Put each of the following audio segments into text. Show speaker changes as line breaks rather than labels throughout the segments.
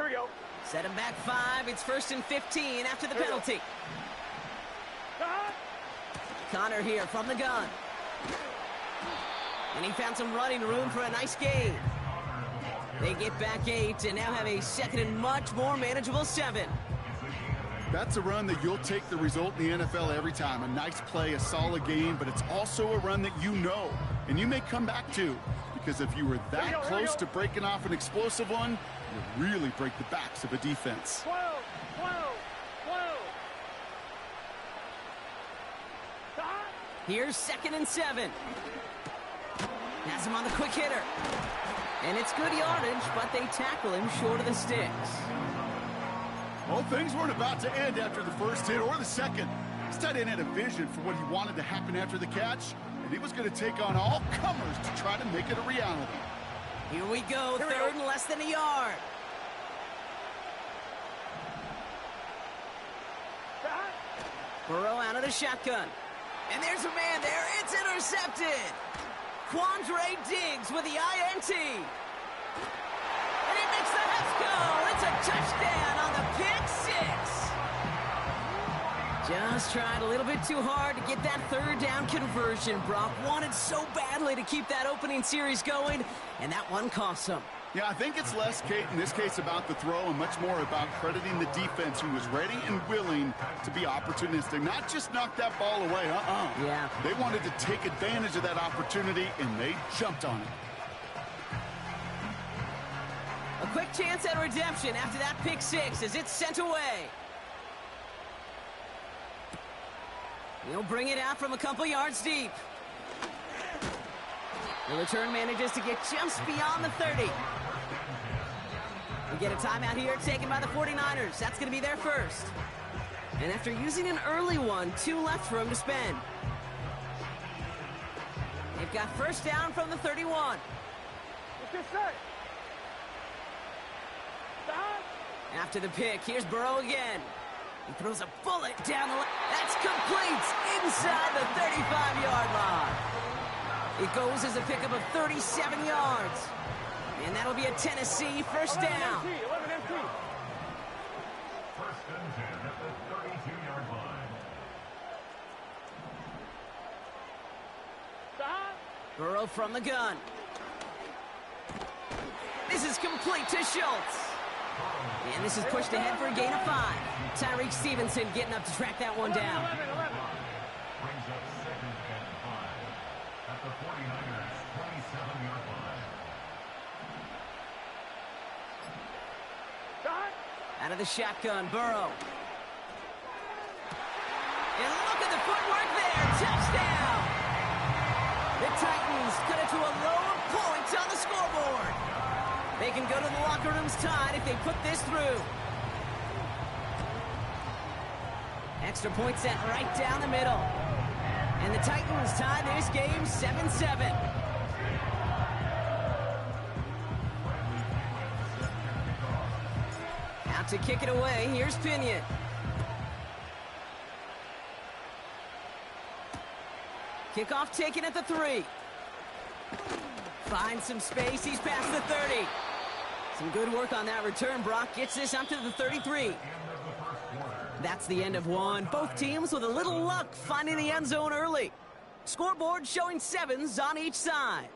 Here we go.
Set him back 5. It's 1st and 15 after the penalty. Connor here from the gun. And he found some running room for a nice gain. They get back 8 and now have a 2nd and much more manageable 7.
That's a run that you'll take the result in the NFL every time. A nice play, a solid game, but it's also a run that you know and you may come back to. Because if you were that close to breaking off an explosive one, you really break the backs of a defense.
12.
Here's 2nd and 7. Has him on the quick hitter. And it's good yardage, but they tackle him short of the sticks.
Well, things weren't about to end after the first hit or the second. This tight end had a vision for what he wanted to happen after the catch, and he was going to take on all comers to try to make it a reality.
Here we go, 3rd and less than a yard. Burrow out of the shotgun. And there's a man there. It's intercepted. Quandre Diggs with the INT. And he makes the Hefco. It's a touchdown on the pick 6. Just tried a little bit too hard to get that 3rd down conversion. Brock wanted so badly to keep that opening series going, and that one cost him.
Yeah, I think it's less, Kate, in this case about the throw and much more about crediting the defense who was ready and willing to be opportunistic. Not just knock that ball away,
Yeah.
They wanted to take advantage of that opportunity, and they jumped on it.
A quick chance at redemption after that pick 6 as it's sent away. He'll bring it out from a couple yards deep. The return manages to get just beyond the 30. We get a timeout here taken by the 49ers. That's going to be their first. And after using an early one, 2 left for him to spend. They've got 1st down from the 31.
What's this say?
After the pick, here's Burrow again. He throws a bullet down the lane. That's complete inside the 35-yard line. It goes as a pickup of 37 yards. And that'll be a Tennessee 1st down.
11 MT.
1st and 10 at the 32-yard line.
Burrow from the gun. This is complete to Schultz. And this is pushed ahead for a gain of 5. Tyreek Stevenson getting up to track that one down.
11.
Brings up 2nd and 5 at the 49ers' 27-yard line.
Out of the shotgun, Burrow. And look at the footwork there. Touchdown! The Titans cut it to a row of points on the scoreboard. They can go to the locker rooms tied if they put this through. Extra point set right down the middle. And the Titans tie this game 7-7. Out to kick it away, here's Pinion. Kickoff taken at the 3. Finds some space, he's past the 30. Some good work on that return. Brock gets this up to the 33. That's the end of one. Both teams with a little luck finding the end zone early. Scoreboard showing 7s on each side.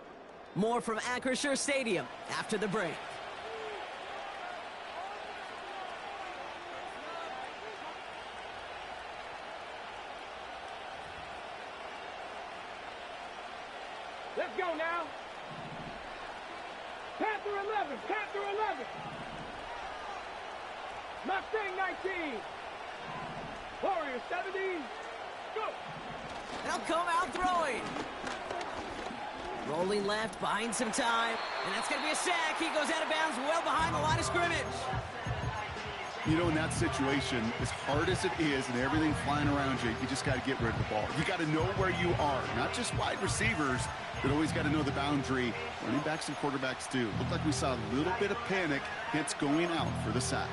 More from Acrisure Stadium after the break.
Let's go now. Panther 11. Panther 11. Mustang 19. Warrior 70. Go.
They'll come out throwing. Rolling left, buying some time. And that's going to be a sack. He goes out of bounds well behind the line of scrimmage.
You know, in that situation, as hard as it is and everything flying around you, you just got to get rid of the ball. You got to know where you are. Not just wide receivers, but always got to know the boundary. Running backs and quarterbacks do. Looked like we saw a little bit of panic, hence going out for the sack.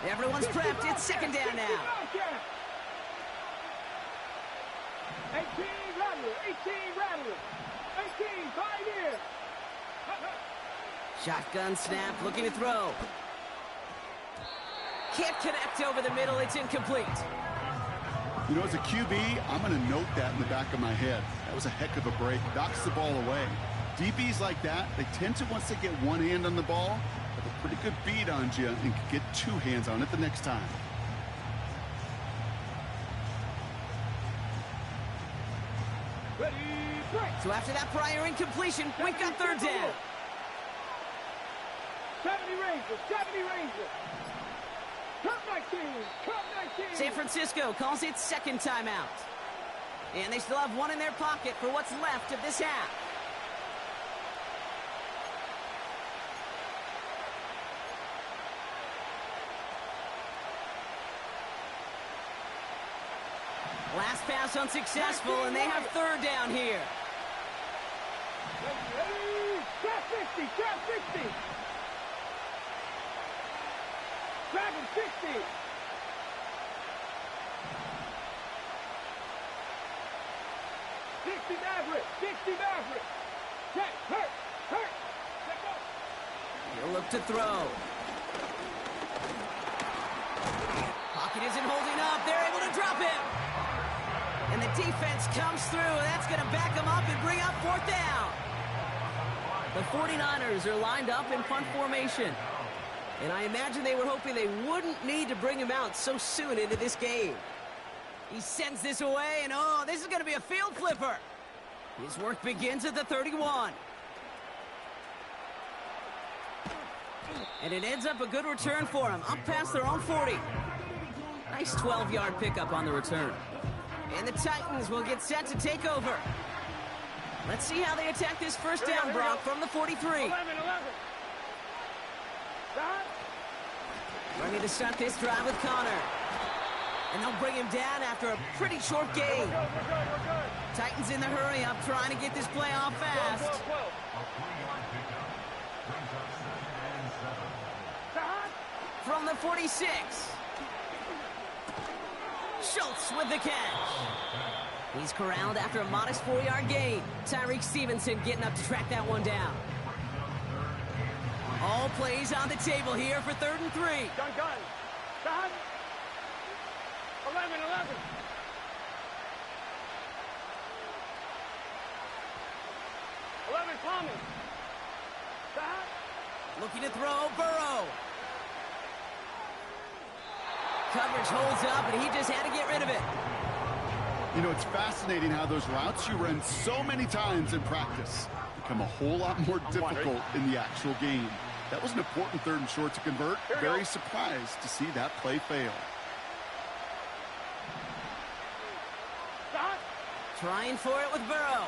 Everyone's prepped. It's 2nd down now.
Rattler. 18, Rattler. 18, Pioneer.
Shotgun snap, looking to throw. Can't connect over the middle, it's incomplete.
You know, as a QB, I'm going to note that in the back of my head. That was a heck of a break. Knocks the ball away. DBs like that, they tend to, once they get one hand on the ball, have a pretty good beat on you and can get two hands on it the next time.
Ready, break.
So after that prior incompletion, we've got third down.
70 Rangers, 70 Rangers. Cup 19, Cup 19.
San Francisco calls it second timeout. And they still have one in their pocket for what's left of this half. Last pass unsuccessful, and they have third down here.
Ready, trap 60, trap 60. Dragon 60. Maverick, 60 Maverick. Check, hurt. Let go.
He'll look to throw. Pocket isn't holding up. They're able to drop him. And the defense comes through. That's going to back them up and bring up fourth down. The 49ers are lined up in punt formation. And I imagine they were hoping they wouldn't need to bring him out so soon into this game. He sends this away, and oh, this is going to be a field flipper. His work begins at the 31. And it ends up a good return for him, up past their own 40. Nice 12-yard pickup on the return. And the Titans will get set to take over. Let's see how they attack this first down, Brock, from the 43.
11.
Ready to start this drive with Connor. And they'll bring him down after a pretty short gain.
We're good.
Titans in the hurry up, trying to get this play off fast.
12.
A 3-yard pickup brings up 2nd and 7.
From the 46. Schultz with the catch. He's corralled after a modest 4-yard gain. Tyreek Stevenson getting up to track that one down. All plays on the table here for 3rd and 3.
Gun. 11. 11 Thomas.
Looking to throw, Burrow. Coverage holds up, and he just had to get rid of it.
You know, it's fascinating how those routes you run so many times in practice become a whole lot more difficult in the actual game. That was an important 3rd and short to convert. Very surprised to see that play fail.
Trying for it with Burrow.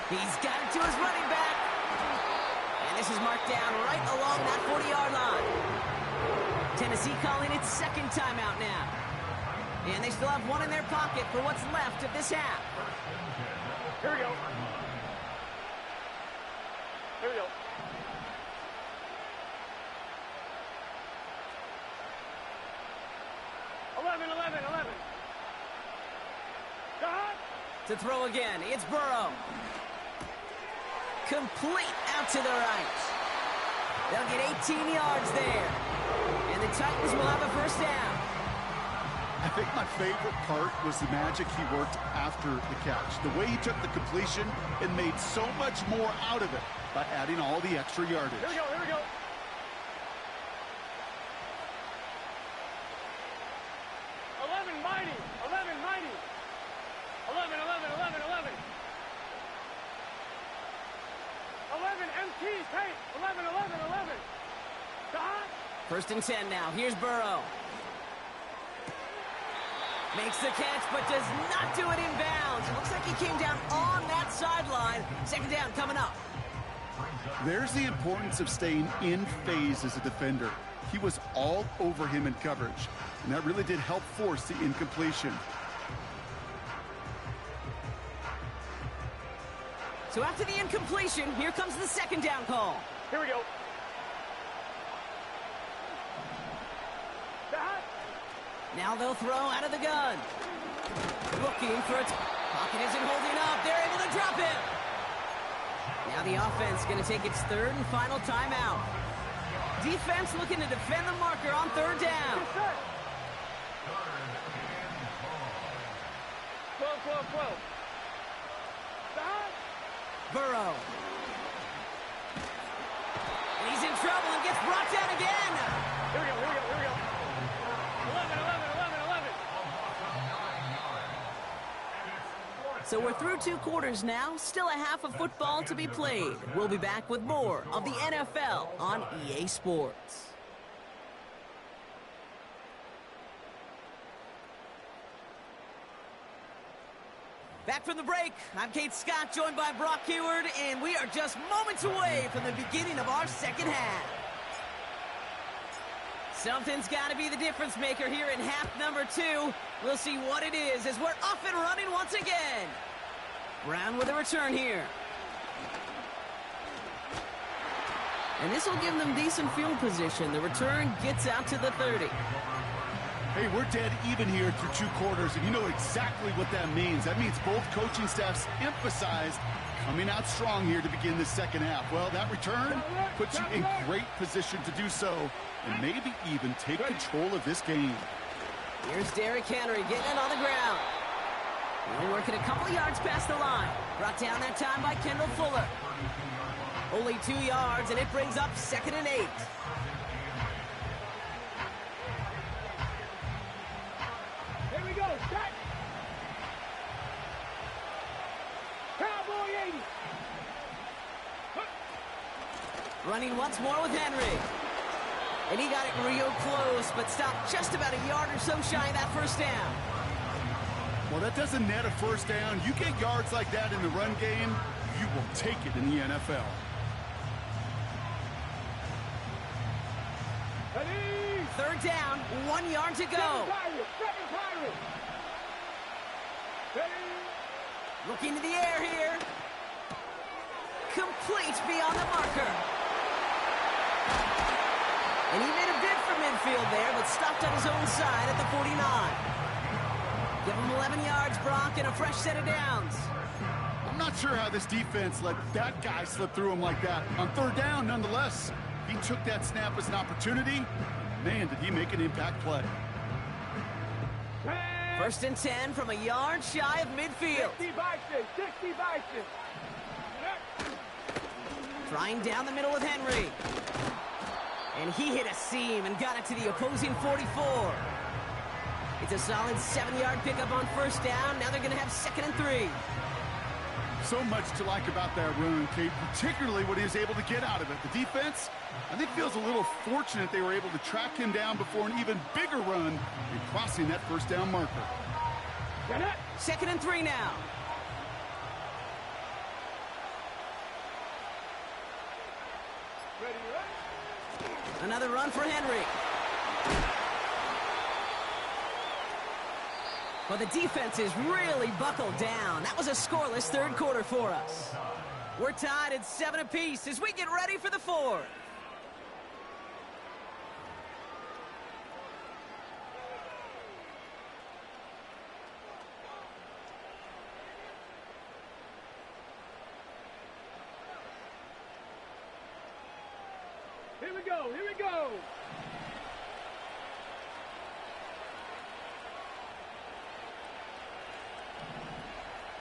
He's got it to his running back. And this is marked down right along that 40-yard line. Tennessee calling its second timeout now. And they still have one in their pocket for what's left of this half.
Here we go. 11.
To throw again, it's Burrow. Complete out to the right. They'll get 18 yards there. And the Titans will have a first down.
I think my favorite part was the magic he worked after the catch. The way he took the completion and made so much more out of it by adding all the extra yardage.
Here we go. 11 mighty. 11. 11 MT tape. 11.
First and 10 now. Here's Burrow. Makes the catch, but does not do it in bounds. It looks like he came down on that sideline. Second down coming up.
There's the importance of staying in phase as a defender. He was all over him in coverage, and that really did help force the incompletion.
So after the incompletion, here comes the second down call.
Here we go.
Now they'll throw out of the gun. Looking for it. Pocket isn't holding up. They're able to drop him. Now the offense going to take its third and final timeout. Defense looking to defend the marker on third down.
Yes, sir. 12, 12, 12. Stop.
Burrow. And he's in trouble and gets brought down again.
Here we go, here we go, here we go. 11, 11, 11, 11.
So we're through 2 quarters now. Still a half of football to be played. We'll be back with more of the NFL on EA Sports. Back from the break, I'm Kate Scott, joined by Brock Huard, and we are just moments away from the beginning of our second half. Something's got to be the difference maker here in half number 2. We'll see what it is as we're off and running once again. Brown with a return here. And this will give them decent field position. The return gets out to the 30.
Hey, we're dead even here through 2 quarters, and you know exactly what that means. That means both coaching staffs emphasized coming out strong here to begin the second half. Well, that return puts you in great position to do so and maybe even take control of this game.
Here's Derrick Henry getting it on the ground. Only working a couple yards past the line. Brought down that time by Kendall Fuller. Only 2 yards, and it brings up 2nd and 8.
Here we go, set. Cowboy 80.
Running once more with Henry. And he got it real close, but stopped just about a yard or so shy of that first down.
Well, that doesn't net a first down. You get yards like that in the run game, you will take it in the NFL.
Ready.
3rd down, 1 yard to go.
Second pirate. Ready.
Looking to the air here. Complete beyond the marker. And he made a bid for midfield there, but stopped on his own side at the 49. Give him 11 yards, Brock, and a fresh set of downs.
I'm not sure how this defense let that guy slip through him like that. On 3rd down, nonetheless, he took that snap as an opportunity. Man, did he make an impact play.
1st and 10 from a yard shy of midfield.
60 Bison, 60 Bison.
Trying down the middle with Henry. And he hit a seam and got it to the opposing 44. It's a solid 7-yard pickup on 1st down. Now they're going to have 2nd and 3.
So much to like about that run, Kate, particularly what he was able to get out of it. The defense, I think, feels a little fortunate they were able to track him down before an even bigger run in crossing that 1st down marker.
2nd and 3 now.
Ready, ready.
Another run for Henry. Well, the defense is really buckled down. That was a scoreless 3rd quarter for us. We're tied at 7 apiece as we get ready for the 4th.
Here we go, here we go.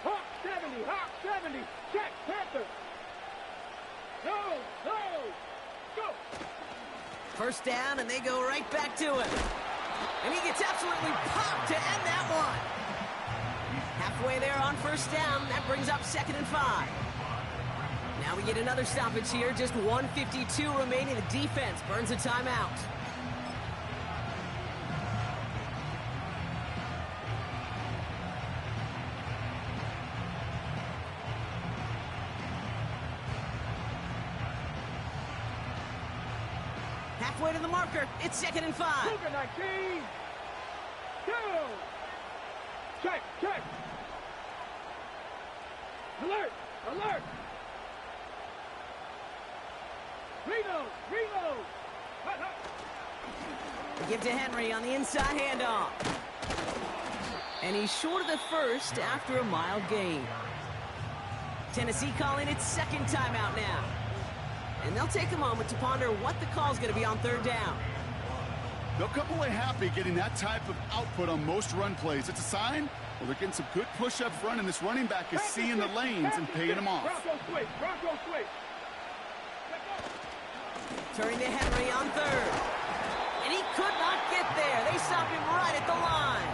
Hawk 70, Hawk 70. Check, Panther. No, no, go.
1st down, and they go right back to him. And he gets absolutely popped to end that one. Halfway there on 1st down. That brings up 2nd and 5. Now we get another stoppage here. Just 1:52 remaining. The defense burns a timeout. Halfway to the marker. It's 2nd and 5.
Luka 19. Go. Check, check. Alert, alert. Reno, Reno. Hut, hut.
They give to Henry on the inside handoff. And he's short of the first after a mild gain. Tennessee calling its second timeout now. And they'll take a moment to ponder what the call's going to be on third down.
They'll come away happy getting that type of output on most run plays. It's a sign, well, they're getting some good push up front, and this running back is seeing the lanes and paying them off.
Bronco switch. Bronco switch.
Turning to Henry on third. And he could not get there. They stop him right at the line.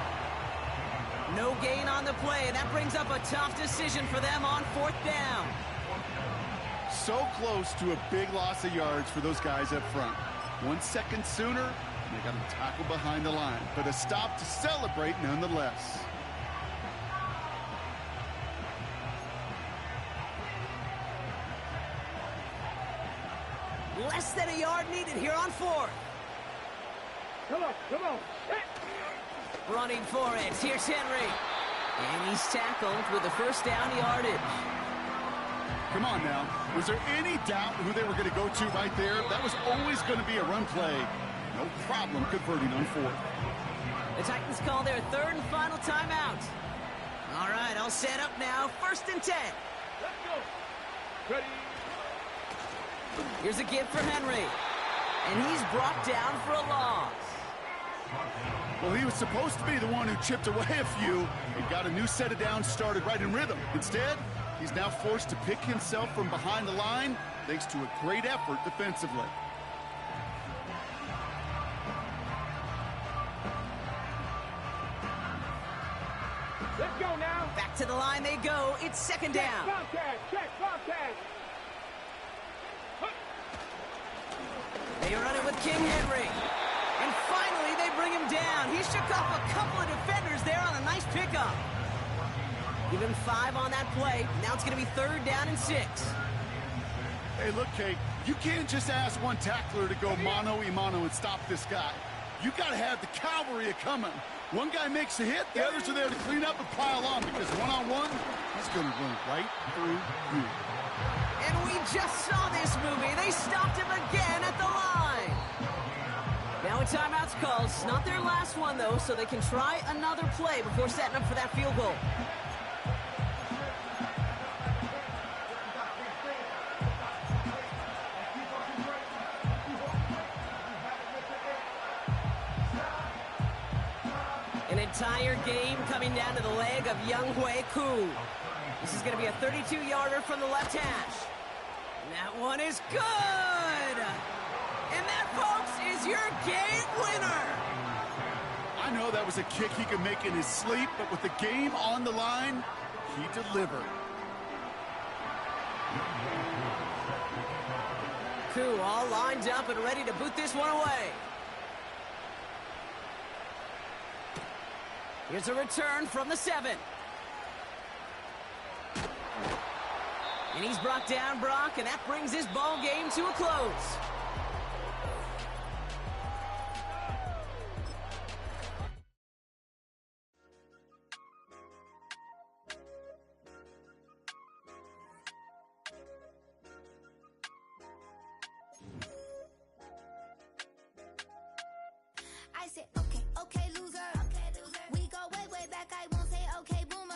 No gain on the play, and that brings up a tough decision for them on fourth down.
So close to a big loss of yards for those guys up front. 1 second sooner, and they got him tackled behind the line. But a stop to celebrate nonetheless.
Less than a yard needed here on fourth.
Come on, come on.
Running for it. Here's Henry. And he's tackled with the first down yardage.
Come on now. Was there any doubt who they were going to go to right there? That was always going to be a run play. No problem converting on fourth.
The Titans call their third and final timeout. All right, all set up now. 1st and 10.
Let's go. Ready.
Here's a give for Henry. And he's brought down for a loss.
Well, he was supposed to be the one who chipped away a few and got a new set of downs started right in rhythm. Instead, he's now forced to pick himself from behind the line thanks to a great effort defensively.
Let's go now.
Back to the line they go. It's second down.
Contact. Check contact.
They run it with King Henry. And finally, they bring him down. He shook off a couple of defenders there on a nice pickup. Give him 5 on that play. Now it's going to be 3rd down and 6.
Hey, look, Kate, you can't just ask one tackler to go mano-a-mano and stop this guy. You got to have the cavalry coming. One guy makes a hit, the others are there to clean up and pile on, because one-on-one, he's going to run right through you.
And we just saw this movie. They stopped him again at the line. Now a timeout's called. It's not their last one, though, so they can try another play before setting up for that field goal. An entire game coming down to the leg of Younghoe Koo. This is going to be a 32-yarder from the left hash. And that one is good! And that, folks, is your game winner!
I know that was a kick he could make in his sleep, but with the game on the line, he delivered.
Koo all lined up and ready to boot this one away. Here's a return from the 7. And he's brought down, Brock, and that brings this ball game to a close.
I said, okay, okay, loser. We go way, way back. I won't say, okay, boomer.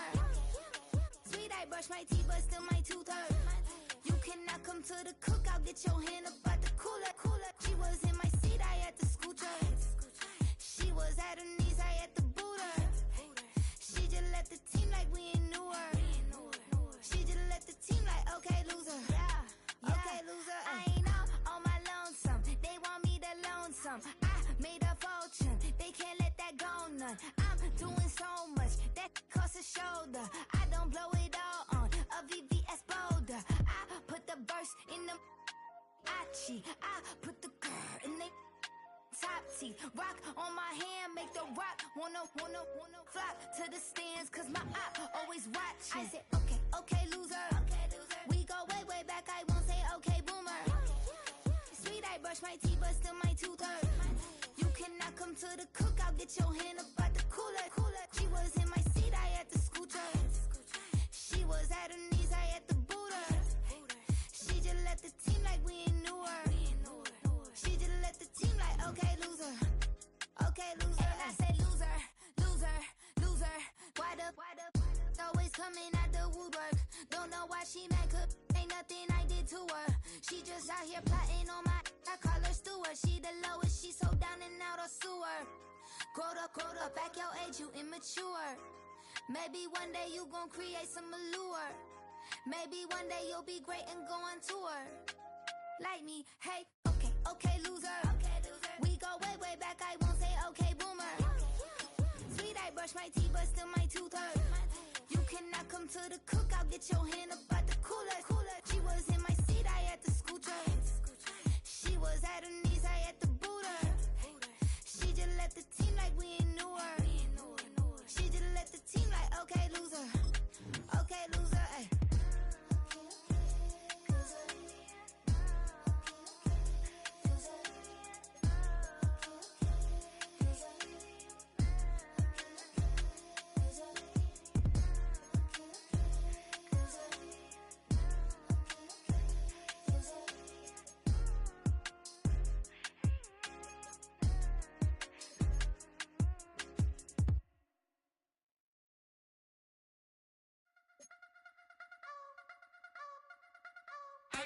Sweet, I brush my teeth, but still my tooth hurt. You cannot come to the cookout. Get your hand up at the cooler. She was in my seat. I had to scoot her. She was at her knees. I had to boot her. She just left the team like we ain't knew her. She just left the team like, okay, loser. Okay, loser. I ain't on my lonesome. They want me to loan some. I made a fortune. They can't let that go none. I'm doing so much that costs a shoulder. I don't blow it all on a VVS boulder. I put the verse in the Achi. I put the girl in the top teeth. Rock on my hand, make the rock wanna flop to the stands, cause my eye always watching. I said, okay, okay, loser. We go way, way back. I won't say, okay, boomer. Sweet, I brush my teeth, but still my tooth hurt. You cannot come to the cookout. Get your hand up at the cooler. She was in my seat. I had to scoot her. She was at her knees. I had to boot her. She just left the team like we ain't knew her. She just left the team like, okay, loser. Okay, loser. And I said, loser, loser, loser, coming out the woodwork. Don't know why she mad, 'cause ain't nothing I did to her. She just out here plotting on my, I call her steward. She the lowest, she so down and out of sewer. Growed up, back your age, you immature. Maybe one day you gon' create some allure. Maybe one day you'll be great and go on tour. Like me, hey, okay, loser. We go way back, I won't say okay, boomer. Sweet, I brush my teeth, but still my tooth hurt. You cannot come to the cookout, get your hand up at the cooler. She was in my seat, I had to scoot her. She was at her knees, I had to boot her. She just left the team like we ain't knew her. She just left the team like, okay, loser. Okay, loser, ay.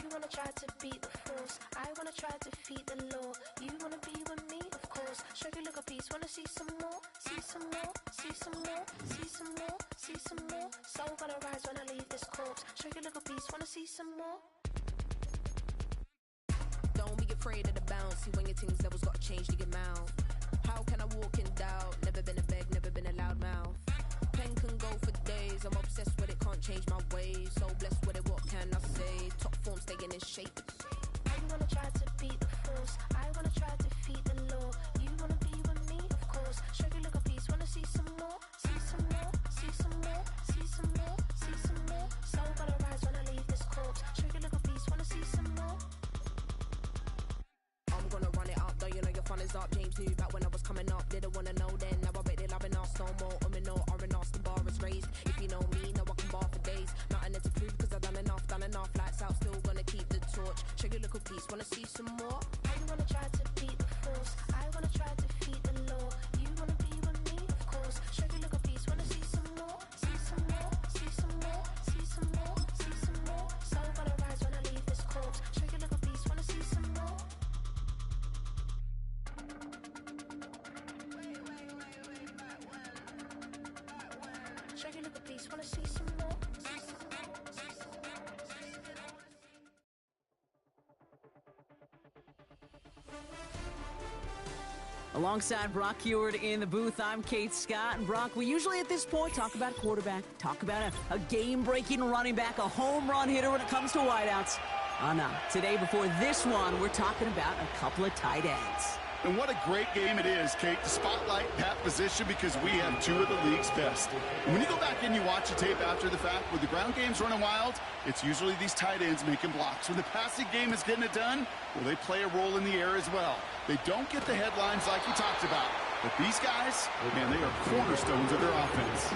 You wanna try to beat the force, I wanna try to defeat the law. You wanna be with me, of course. Show you look a piece, wanna see some more, see some more, see some more, see some more, see some more. Soul gonna rise when I leave this corpse. Show you look a piece, wanna see some more.
Don't be afraid of the bounce. See when your things levels gotta change to your mouth. How can I walk in doubt? Never been a beg, never been a loud mouth. Pen can go for days. I'm obsessed with it, can't change my ways. So blessed with it, what can I say? Top form staying in shape.
You wanna try to beat the force, I wanna try to defeat the law. You wanna be with me, of course. Show you look a piece, wanna see some more, see some more, see some more, see some more, see some more. Soul gonna rise when I leave this corpse. Show you look a piece, wanna see some more.
I'm gonna run it up, though you know your fun is up. James knew back when I was coming up, didn't wanna know then. Now I bet they loving us no more. No, R&R's the bar is raised. If you know me, know I can bar for days. Nothing there to prove, cause I've done enough. Lights out, still gonna keep the torch. Show you look a piece, wanna see some more?
You wanna try to beat the force, I wanna try to defeat the law. You wanna be with me, of course. Show you look a piece, wanna see some more, see some more, see some more, see some more, see some more. Soul gonna rise when I leave this corpse. Show you look a piece, wanna see some more. Show you look a piece, wanna see some more.
Alongside Brock Heward in the booth, I'm Kate Scott. And Brock, we usually at this point talk about quarterback, talk about a game-breaking running back, a home run hitter when it comes to wideouts. Oh no, today before this one, we're talking about a couple of tight ends.
And what a great game it is, Kate, to spotlight that position because we have two of the league's best. And when you go back and you watch the tape after the fact, when the ground game's running wild, it's usually these tight ends making blocks. When the passing game is getting it done, well, they play a role in the air as well. They don't get the headlines like we talked about. But these guys, man, they are cornerstones of their offense.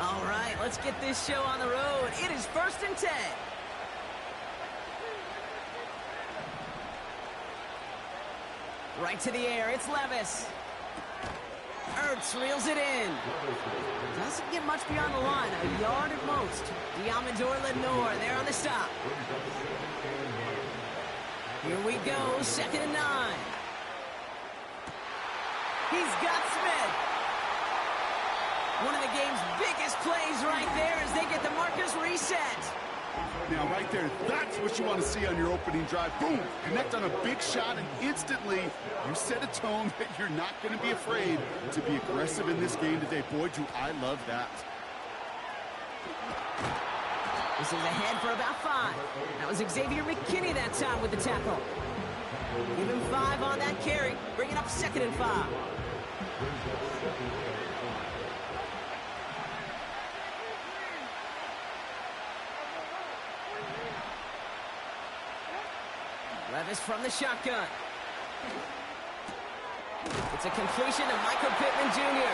All right, let's get this show on the road. It is 1st and 10. Right to the air, it's Levis. Ertz reels it in. Doesn't get much beyond the line, a yard at most. Diamondor Lenore there on the stop. Here we go, 2nd and 9. He's got Smith. One of the game's biggest plays right there as they get the Marcus reset.
Now, right there, that's what you want to see on your opening drive. Boom! Connect on a big shot, and instantly you set a tone that you're not going to be afraid to be aggressive in this game today. Boy, do I love that.
This is ahead for about 5. That was Xavier McKinney that time with the tackle. Give him 5 on that carry. Bring it up 2nd and 5. Levis from the shotgun. It's a completion to Michael Pittman Jr.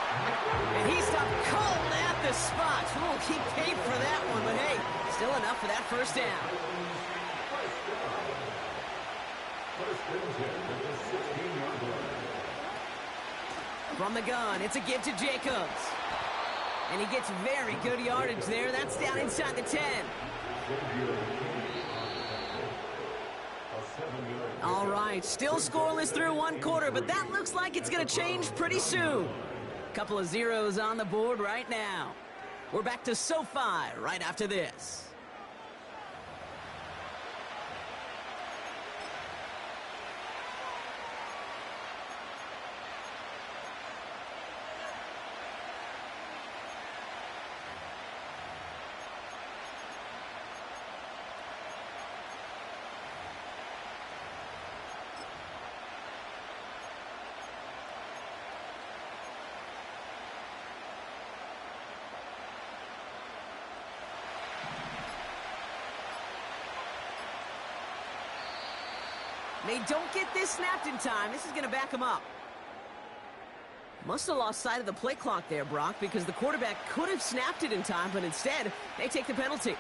And he stopped cold at the spot. Oh, he paid for that one, but hey, still enough for that first down. From the gun, it's a give to Jacobs. And he gets very good yardage there. That's down inside the 10. All right, still scoreless through one quarter, but that looks like it's going to change pretty soon. Couple of zeros on the board right now. We're back to SoFi right after this. They don't get this snapped in time. This is going to back them up. Must have lost sight of the play clock there, Brock, because the quarterback could have snapped it in time, but instead, they take the penalty.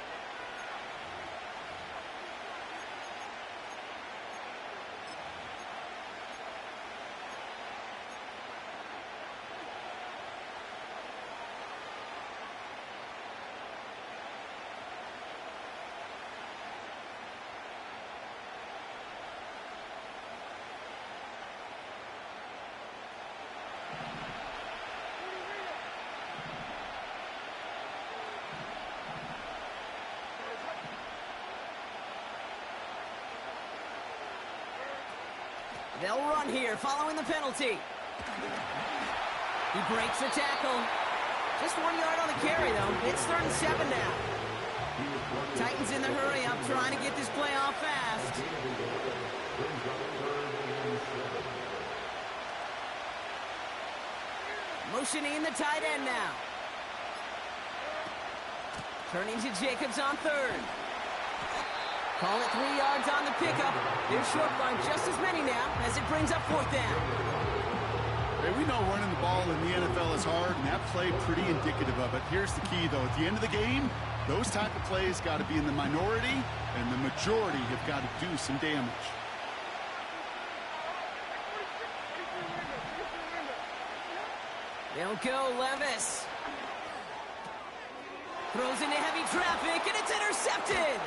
They'll run here following the penalty. He breaks the tackle. Just 1 yard on the carry, though. It's 3rd and 7 now. Titans in the hurry up, trying to get this play off fast. Motioning the tight end now. Turning to Jacobs on 3rd. Call it 3 yards on the pickup. They're short by just as many now as it brings up 4th down.
Hey, we know running the ball in the NFL is hard, and that play pretty indicative of it. Here's the key, though. At the end of the game, those type of plays got to be in the minority, and the majority have got to do some damage.
They'll go Levis. Throws into heavy traffic, and it's intercepted.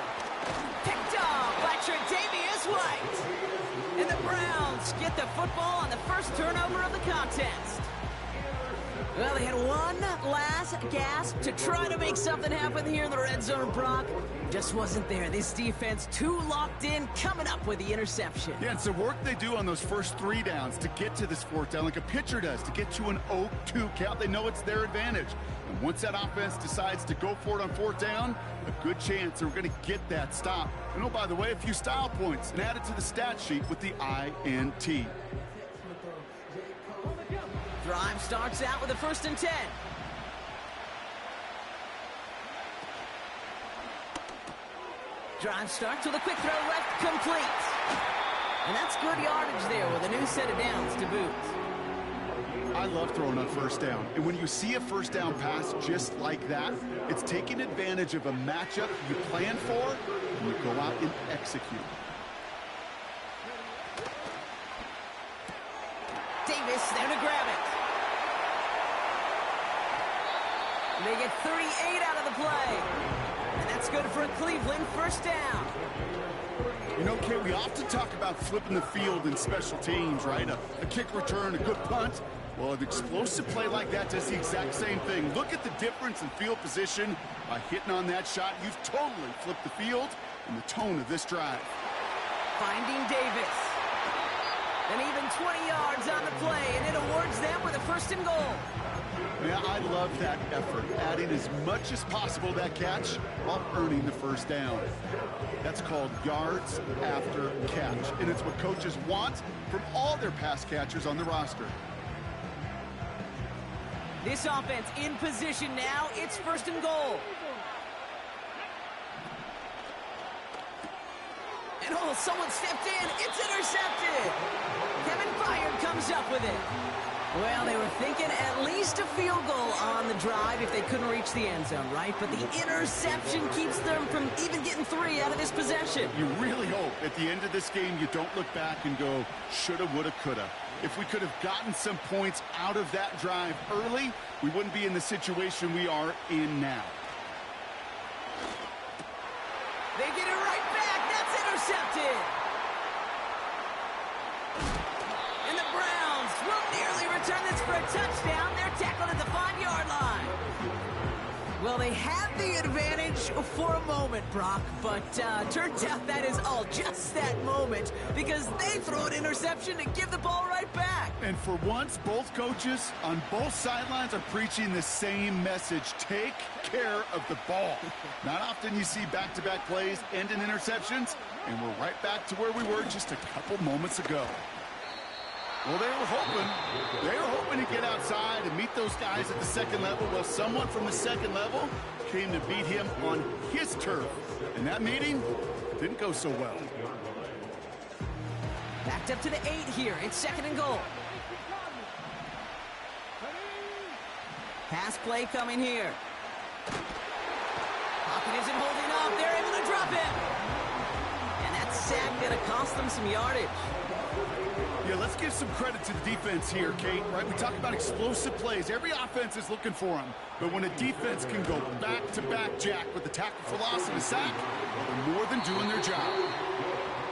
Picked off by Tre'Davious White. And the Browns get the football on the first turnover of the contest. Well, they had one last gasp to try to make something happen here in the red zone, Brock. Just wasn't there. This defense too locked in, coming up with the interception.
Yeah, it's the work they do on those first 3 downs to get to this 4th down, like a pitcher does, to get to an 0-2 count. They know it's their advantage. And once that offense decides to go for it on 4th down, a good chance they're going to get that stop. And oh, by the way, a few style points and added to the stat sheet with the INT.
Drive starts out with a 1st and 10. Drive starts with a quick throw left, complete. And that's good yardage there with a new set of downs to boot.
I love throwing on 1st down. And when you see a 1st down pass just like that, it's taking advantage of a matchup you plan for, and you go out and execute.
Davis there to grab it. They get 38 out of the play. And that's good for Cleveland, 1st down.
You know, Kay, we often talk about flipping the field in special teams, right? A kick return, a good punt. Well, an explosive play like that does the exact same thing. Look at the difference in field position. By hitting on that shot, you've totally flipped the field and the tone of this drive.
Finding Davis. And even 20 yards on the play, and it awards them with a 1st and goal.
Yeah, I love that effort, adding as much as possible to that catch while earning the 1st down. That's called yards after catch, and it's what coaches want from all their pass catchers on the roster.
This offense in position now. It's 1st and goal. And someone stepped in. It's intercepted. Kevin Byard comes up with it. Well, they were thinking at least a field goal on the drive if they couldn't reach the end zone, right? But the interception keeps them from even getting 3 out of this possession.
You really hope at the end of this game you don't look back and go, shoulda, woulda, coulda. If we could have gotten some points out of that drive early, we wouldn't be in the situation we are in now.
They get it right back. That's intercepted. And the Browns will nearly return this for a touchdown. They're tackled at the 5-yard line. Well, they had the advantage for a moment, Brock, but turns out that is all just that moment because they throw an interception to give the ball right back.
And for once, both coaches on both sidelines are preaching the same message. Take care of the ball. Not often you see back-to-back plays end in interceptions, and we're right back to where we were just a couple moments ago. Well, they were hoping to get outside and meet those guys at the second level. Well, someone from the second level came to beat him on his turf. And that meeting didn't go so well.
Backed up to the 8 here. It's 2nd and goal. Pass play coming here. Pocket isn't holding up. They're able to drop him. And that sack going to cost them some yardage.
Yeah, let's give some credit to the defense here, Kate, right? We talk about explosive plays. Every offense is looking for them. But when a defense can go back-to-back, Jack, with the tackle for loss and a sack, well, they're more than doing their job.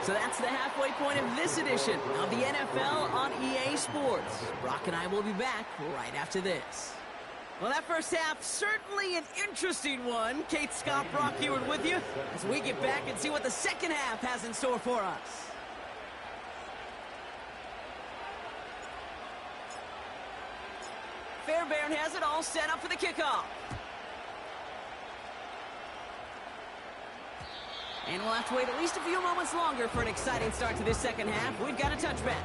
So that's the halfway point of this edition of the NFL on EA Sports. Brock and I will be back right after this. Well, that first half, certainly an interesting one. Kate, Scott, Brock Heward with you as we get back and see what the second half has in store for us. Fairbairn has it all set up for the kickoff. And we'll have to wait at least a few moments longer for an exciting start to this second half. We've got a touchback.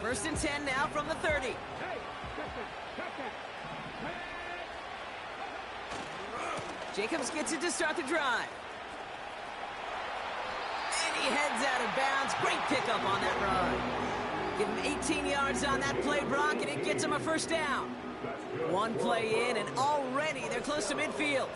First and 10 now from the 30. Jacobs gets it to start the drive. He heads out of bounds. Great pickup on that run. Give him 18 yards on that play, Brock, and it gets him a first down. One play in, and already they're close to midfield.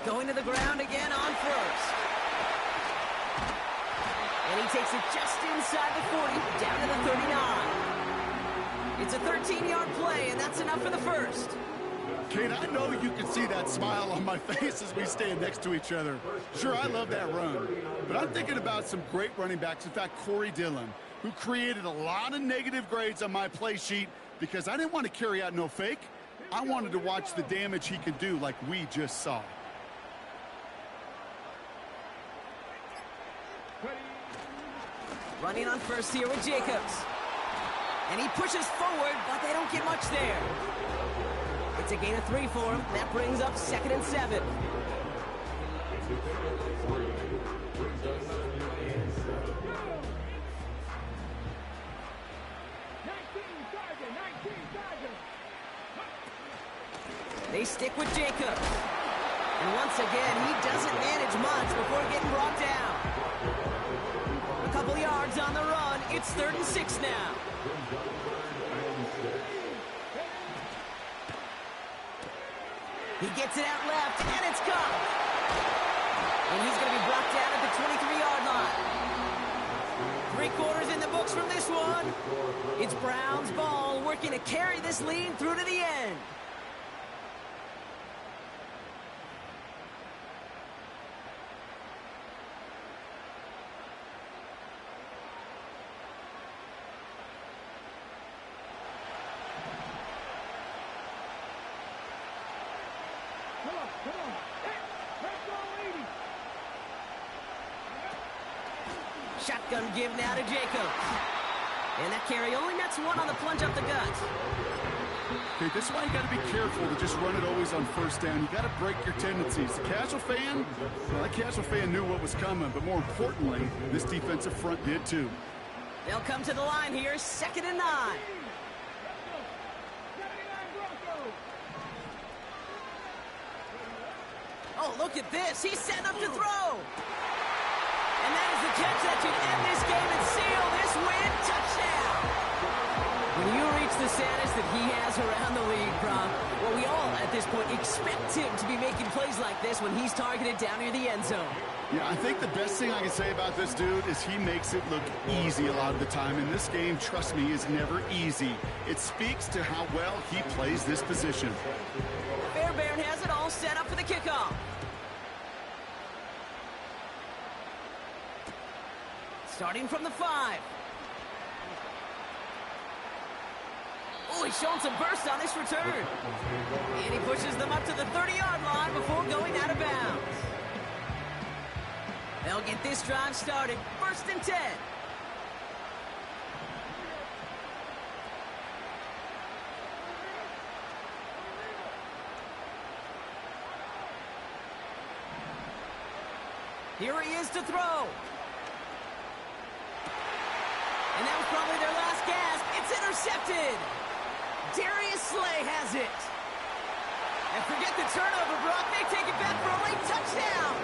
Going to the ground again on first. And he takes it just inside the 40, down to the 39. It's a 13-yard play, and that's enough for the first.
Kate, I know you can see that smile on my face as we stand next to each other. Sure, I love that run, but I'm thinking about some great running backs. In fact, Corey Dillon, who created a lot of negative grades on my play sheet because I didn't want to carry out no fake. I wanted to watch the damage he could do like we just saw.
Running on first here with Jacobs. And he pushes forward, but they don't get much there. It's a gain of 3 for him. That brings up 2nd and 7. They stick with Jacobs. And once again, he doesn't manage much before getting brought down. A couple yards on the run. It's 3rd and 6 now. He gets it out left, and it's gone. And he's going to be brought down at the 23-yard line. 3 quarters in the books from this one. It's Browns ball working to carry this lead through to the end. Shotgun give now to Jacobs. And that carry only nets 1 on the plunge up the gut.
Okay, this is why you got to be careful to just run it always on first down. You got to break your tendencies. The casual fan, well, that casual fan knew what was coming, but more importantly, this defensive front did too.
They'll come to the line here, 2nd and 9.
79 Broncos.
Oh, look at this. He's setting up to throw. And that is the catch that should end this game and seal this win. Touchdown. When you reach the status that he has around the league, Brock, well, we all at this point expect him to be making plays like this when he's targeted down near the end zone.
Yeah, I think the best thing I can say about this dude is he makes it look easy a lot of the time. And this game, trust me, is never easy. It speaks to how well he plays this position.
Fairbairn has it all set up for the kickoff. Starting from the 5. Oh, he's showing some burst on this return. And he pushes them up to the 30-yard line before going out of bounds. They'll get this drive started. 1st and 10. Here he is to throw. And that was probably their last gasp. It's intercepted. Darius Slay has it. And forget the turnover, Brock. They take it back for a late touchdown.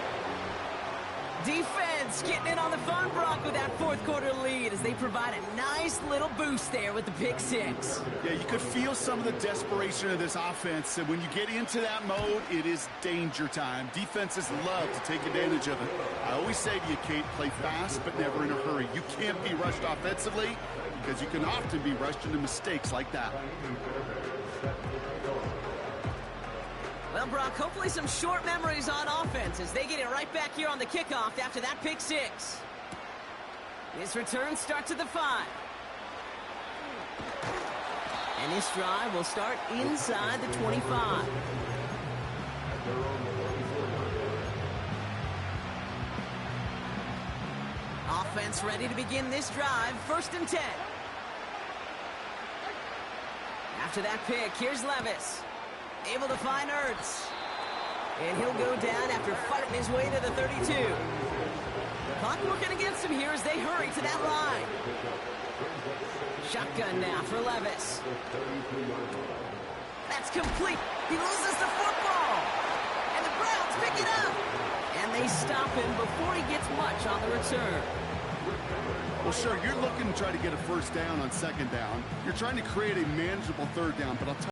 Defense getting in on the fun, Brock, with that 4th quarter lead as they provide a nice little boost there with the pick 6.
Yeah, you could feel some of the desperation of this offense. And when you get into that mode, it is danger time. Defenses love to take advantage of it. I always say to you, Kate, play fast but never in a hurry. You can't be rushed offensively because you can often be rushed into mistakes like that.
Well, Brock, hopefully some short memories on offense as they get it right back here on the kickoff after that pick 6. This return starts at the 5. And this drive will start inside the 25. Offense ready to begin this drive. 1st and 10. After that pick, here's Levis. Able to find Ertz. And he'll go down after fighting his way to the 32. Clock working against him here as they hurry to that line. Shotgun now for Levis. That's complete. He loses the football. And the Browns pick it up. And they stop him before he gets much on the return.
Well, sure, you're looking to try to get a 1st down on 2nd down. You're trying to create a manageable 3rd down, but I'll tell